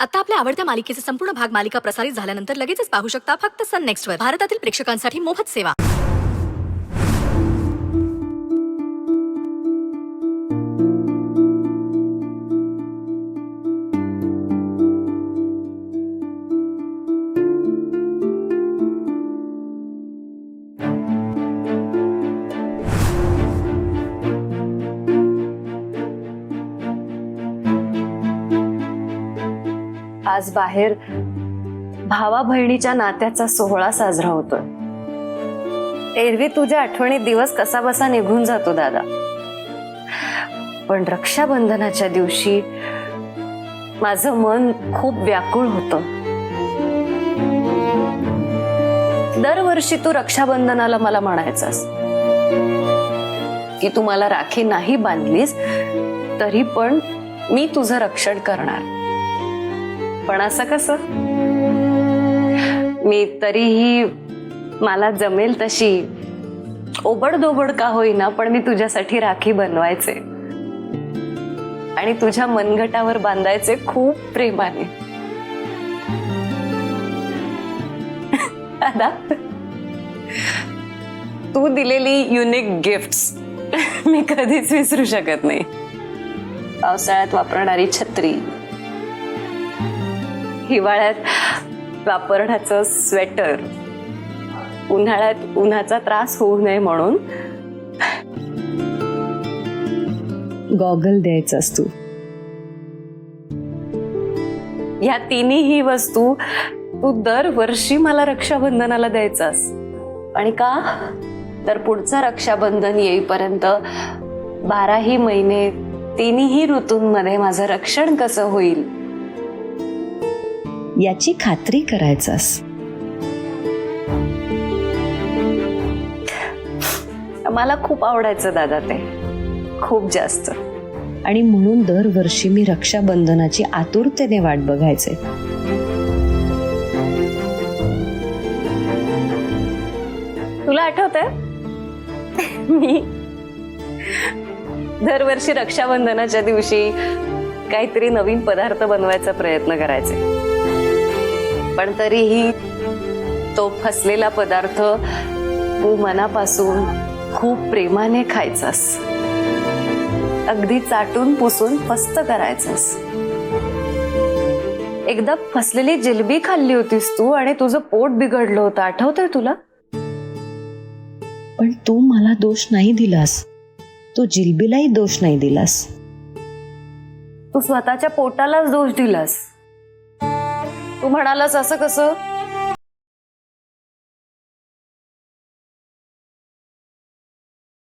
आता आपल्या आवडत्या मालिकेचे संपूर्ण भाग मालिका प्रसारित झाल्यानंतर लगेचच पाहू शकता फक्त सन नेक्स्टवर. भारतातील प्रेक्षकांसाठी मोफत सेवा. आज बाहेर भावा बहिणीच्या नात्याचा सोहळा साजरा होतोय. एरवी तुझ्या आठवणीत दिवस कसा बसा निघून जातो दादा, पण रक्षाबंधनाच्या दिवशी माझं मन खूप व्याकुळ होतं. दरवर्षी तू रक्षाबंधनाला मला म्हणायचास की तू मला राखी नाही बांधलीस तरी पण मी तुझं रक्षण करणार. पण असं कसं? मी तरीही मला जमेल तशी ओबडधोबड का होईना पण मी तुझ्यासाठी राखी बनवायचे आणि तुझ्या मनगटावर बांधायचे खूप प्रेमाने. दादा, तू दिलेली युनिक गिफ्ट्स मी कधीच विसरू शकत नाही. पावसाळ्यात वापरणारी छत्री, हिवाळ्यात वापरण्याचं स्वेटर, उन्हाळ्यात उन्हाचा त्रास होऊ नये म्हणून गॉगल द्यायचास तू. या तिन्ही वस्तू तू दरवर्षी मला रक्षाबंधनाला द्यायचास. आणि का तर पुढचं रक्षाबंधन येईपर्यंत 12ही महिने तिन्ही ऋतूंमध्ये माझं रक्षण कसं होईल याची खात्री करायचास. मला खूप आवडायचं दादा ते, खूप जास्त. आणि म्हणून दरवर्षी मी रक्षाबंधनाची आतुरतेने वाट बघायचे. तुला आठवतंय मी दरवर्षी रक्षाबंधनाच्या दिवशी काहीतरी नवीन पदार्थ बनवायचा प्रयत्न करायचे, पण तरीही तो फसलेला पदार्थ तू मनापासून खूप प्रेमाने खायचास. अगदी चाटून पुसून फस्त करायचास. एकदा फसलेली जिलबी खाल्ली होतीस तू आणि तुझं पोट बिघडलं होतं, आठवतंय तुला? पण तू मला दोष नाही दिलास, तू जिलबीलाही दोष नाही दिलास. तू स्वतःच्या पोटालाच दोष दिलास. तू म्हणालास असं कसं